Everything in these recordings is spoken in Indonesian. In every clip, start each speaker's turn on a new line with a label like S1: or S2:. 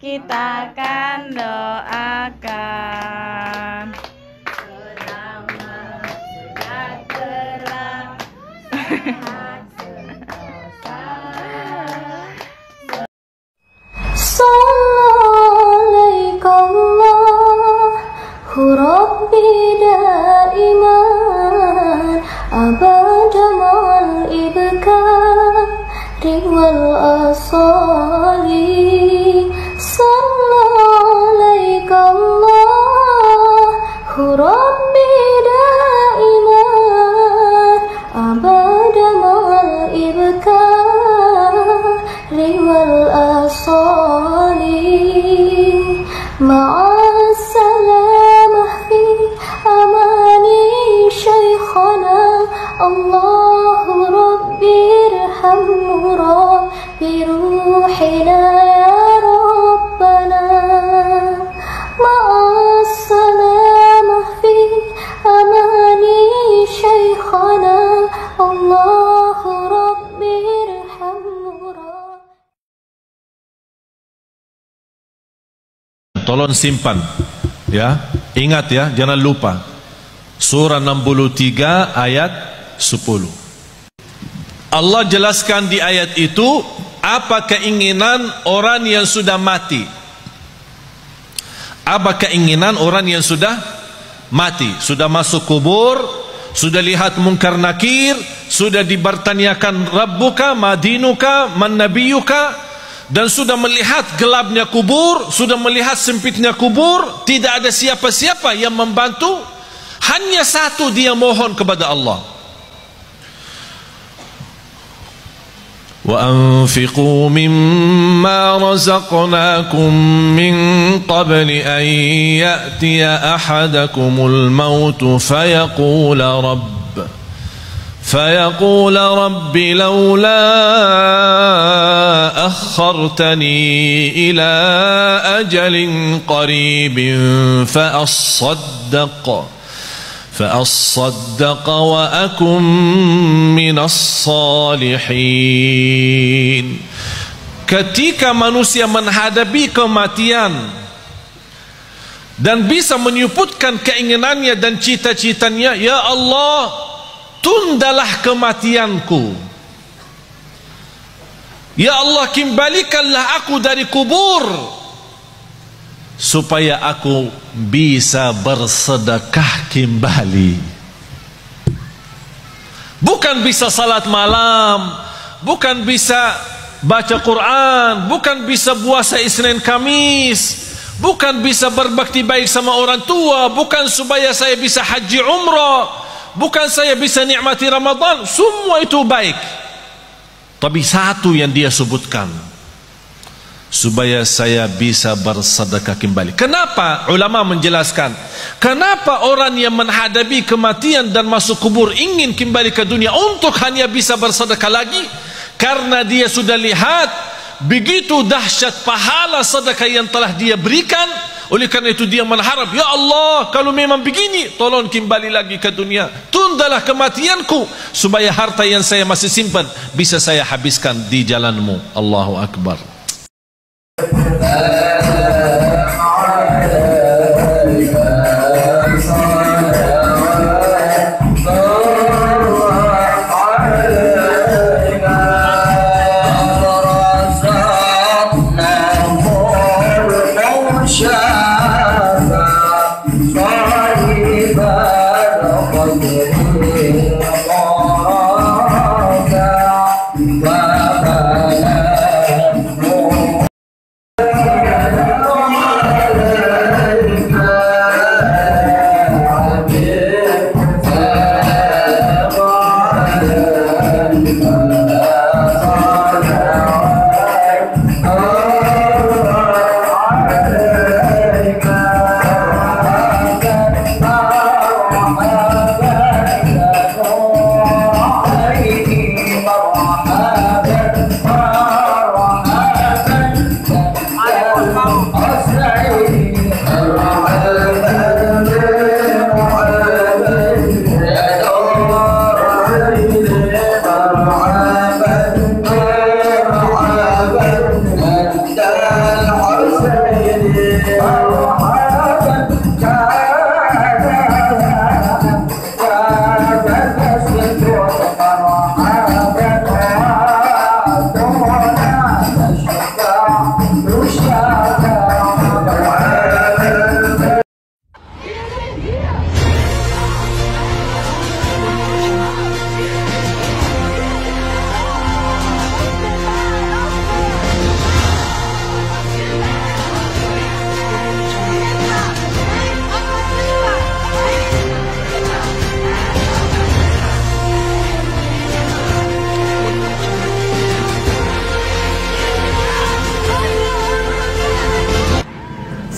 S1: kita akan doakan.
S2: Selamat sejahtera, sehat sentosa.
S3: Sallallahu Rabbi daiman abada ma'al ibkari wal asali. Sallallahu Rabbi daiman abada ma'al ibkari wal asali. Ma'assalamah fi amani shaykhana Allahu Rabbi irhamhu Rabbi ruhina ya Rabbana. Ma'assalamah fi amani shaykhana Allahu Rabbi irhamhu Rabbi.
S4: Tolong simpan ya, ingat ya, jangan lupa surah 63 ayat 10. Allah jelaskan di ayat itu apa keinginan orang yang sudah mati. Apa keinginan orang yang sudah mati, sudah masuk kubur, sudah lihat munkar nakir, sudah dibertanyakan Rabbuka, Madinuka, Man Nabiyuka, dan sudah melihat gelapnya kubur, sudah melihat sempitnya kubur, tidak ada siapa-siapa yang membantu, hanya satu dia mohon kepada Allah. وَأَنْفِقُوا مِمَّا رَزَقْنَاكُمْ مِنْ قَبْلِ أَنْ يَأْتِيَ أَحَدَكُمُ الْمَوْتُ فيقول رب لولا أخرتني إلى أجل قريب فأصدق وأكن من الصالحين. Ketika manusia menghadapi kematian dan bisa menyebutkan keinginannya dan cita-citanya, ya Allah, tundalah kematianku. Ya Allah, kembalikanlah aku dari kubur supaya aku bisa bersedekah kembali. Bukan bisa salat malam, bukan bisa baca Quran, bukan bisa puasa Isnin Kamis, bukan bisa berbakti baik sama orang tua, bukan supaya saya bisa haji umrah, bukan saya bisa nikmati Ramadan. Semua itu baik, tapi satu yang dia sebutkan, supaya saya bisa bersedekah kembali. Kenapa? Ulama menjelaskan, kenapa orang yang menghadapi kematian dan masuk kubur ingin kembali ke dunia untuk hanya bisa bersedekah lagi? Karena dia sudah lihat begitu dahsyat pahala sedekah yang telah dia berikan. Oleh karena itu dia mengharap, ya Allah, kalau memang begini, tolong kembali lagi ke dunia, tundalah kematianku supaya harta yang saya masih simpan bisa saya habiskan di jalanmu. Allahu Akbar.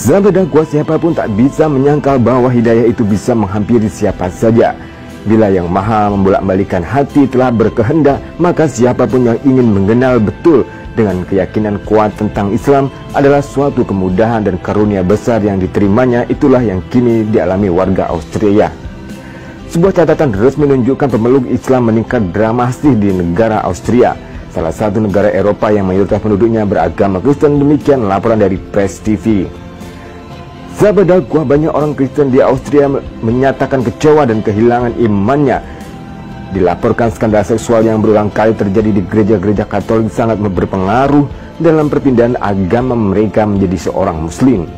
S1: Sahabat dakwah, siapapun tak bisa menyangkal bahwa hidayah itu bisa menghampiri siapa saja. Bila Yang Maha membolak-balikan hati telah berkehendak, maka siapapun yang ingin mengenal betul dengan keyakinan kuat tentang Islam adalah suatu kemudahan dan karunia besar yang diterimanya. Itulah yang kini dialami warga Austria. Sebuah catatan resmi menunjukkan pemeluk Islam meningkat dramatis di negara Austria, salah satu negara Eropa yang mayoritas penduduknya beragama Kristen. Demikian laporan dari Press TV. Sahabat dakwah, banyak orang Kristen di Austria menyatakan kecewa dan kehilangan imannya. Dilaporkan skandal seksual yang berulang kali terjadi di gereja-gereja Katolik sangat berpengaruh dalam perpindahan agama mereka menjadi seorang Muslim.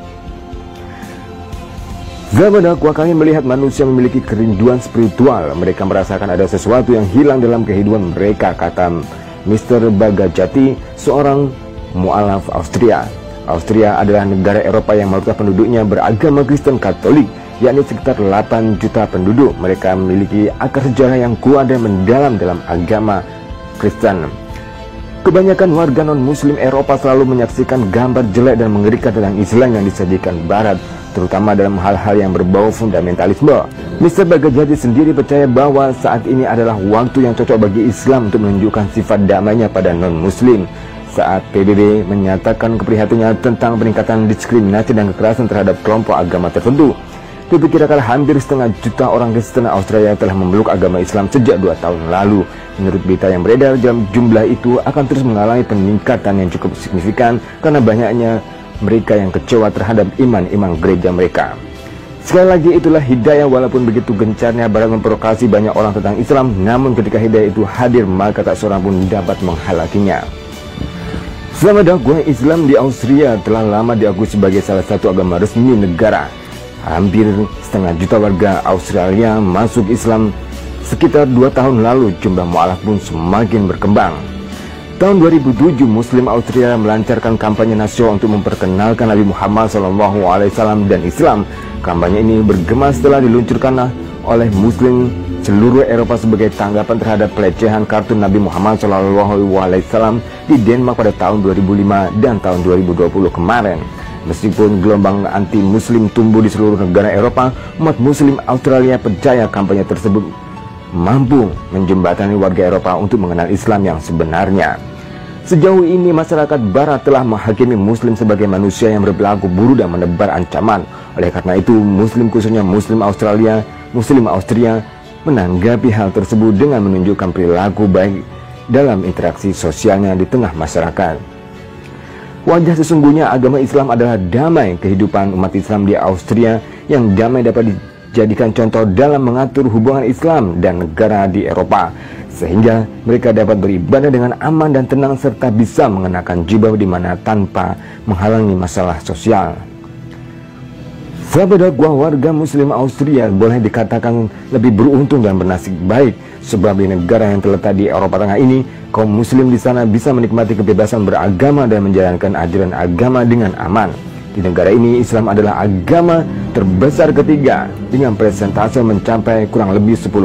S1: Sahabat dakwah, kami melihat manusia memiliki kerinduan spiritual. Mereka merasakan ada sesuatu yang hilang dalam kehidupan mereka, kata Mr. Bagajati, seorang mu'alaf Austria. Austria adalah negara Eropa yang mayoritas penduduknya beragama Kristen Katolik, yakni sekitar 8 juta penduduk. Mereka memiliki akar sejarah yang kuat dan mendalam dalam agama Kristen. Kebanyakan warga non-Muslim Eropa selalu menyaksikan gambar jelek dan mengerikan tentang Islam yang disajikan Barat, terutama dalam hal-hal yang berbau fundamentalisme. Mr. Bagajati sendiri percaya bahwa saat ini adalah waktu yang cocok bagi Islam untuk menunjukkan sifat damainya pada non-Muslim. Saat PBB menyatakan keprihatinannya tentang peningkatan diskriminasi dan kekerasan terhadap kelompok agama tertentu. Diperkirakan hampir setengah juta orang Kristen Australia telah memeluk agama Islam sejak 2 tahun lalu. Menurut berita yang beredar, jumlah itu akan terus mengalami peningkatan yang cukup signifikan karena banyaknya mereka yang kecewa terhadap iman gereja mereka. Sekali lagi, itulah hidayah. Walaupun begitu gencarnya Barat memprovokasi banyak orang tentang Islam, namun ketika hidayah itu hadir, maka tak seorang pun dapat menghalanginya. Selama dakwah Islam di Austria telah lama diakui sebagai salah satu agama resmi negara. Hampir setengah juta warga Australia masuk Islam sekitar 2 tahun lalu. Jumlah mu'alaf pun semakin berkembang. Tahun 2007, Muslim Austria melancarkan kampanye nasional untuk memperkenalkan Nabi Muhammad SAW dan Islam. Kampanye ini bergema setelah diluncurkan oleh Muslim seluruh Eropa sebagai tanggapan terhadap pelecehan kartun Nabi Muhammad SAW di Denmark pada tahun 2005 dan tahun 2020 kemarin. Meskipun gelombang anti-Muslim tumbuh di seluruh negara Eropa, umat Muslim Australia percaya kampanye tersebut mampu menjembatani warga Eropa untuk mengenal Islam yang sebenarnya. Sejauh ini masyarakat Barat telah menghakimi Muslim sebagai manusia yang berperilaku buruk dan menebar ancaman. Oleh karena itu, Muslim, khususnya Muslim Austria, menanggapi hal tersebut dengan menunjukkan perilaku baik dalam interaksi sosialnya di tengah masyarakat. Wajah sesungguhnya agama Islam adalah damai. Kehidupan umat Islam di Austria yang damai dapat dijadikan contoh dalam mengatur hubungan Islam dan negara di Eropa, sehingga mereka dapat beribadah dengan aman dan tenang serta bisa mengenakan jubah di mana tanpa menghalangi masalah sosial. Sahabat dakwah, warga Muslim Austria boleh dikatakan lebih beruntung dan bernasib baik, sebab di negara yang terletak di Eropa Tengah ini, kaum Muslim di sana bisa menikmati kebebasan beragama dan menjalankan ajaran agama dengan aman. Di negara ini, Islam adalah agama terbesar ketiga dengan persentase mencapai kurang lebih 10%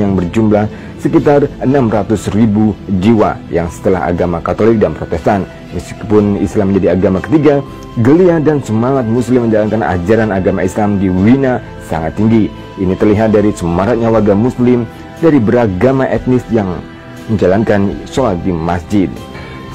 S1: yang berjumlah sekitar 600.000 jiwa yang setelah agama Katolik dan Protestan. Meskipun Islam menjadi agama ketiga, geliat dan semangat Muslim menjalankan ajaran agama Islam di Wina sangat tinggi. Ini terlihat dari semaraknya warga Muslim dari beragama etnis yang menjalankan sholat di masjid.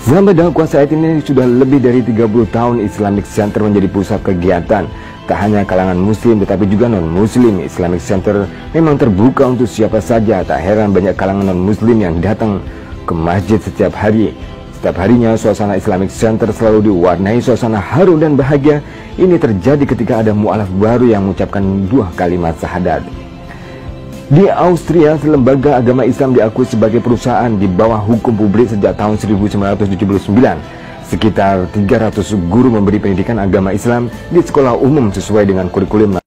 S1: Sahabat dakwah, saat ini sudah lebih dari 30 tahun Islamic Center menjadi pusat kegiatan. Tak hanya kalangan Muslim tetapi juga non-Muslim. Islamic Center memang terbuka untuk siapa saja. Tak heran banyak kalangan non-Muslim yang datang ke masjid setiap hari. Setiap harinya suasana Islamic Center selalu diwarnai suasana haru dan bahagia. Ini terjadi ketika ada mu'alaf baru yang mengucapkan 2 kalimat syahadat. Di Austria, lembaga agama Islam diakui sebagai perusahaan di bawah hukum publik sejak tahun 1979. Sekitar 300 guru memberi pendidikan agama Islam di sekolah umum sesuai dengan kurikulum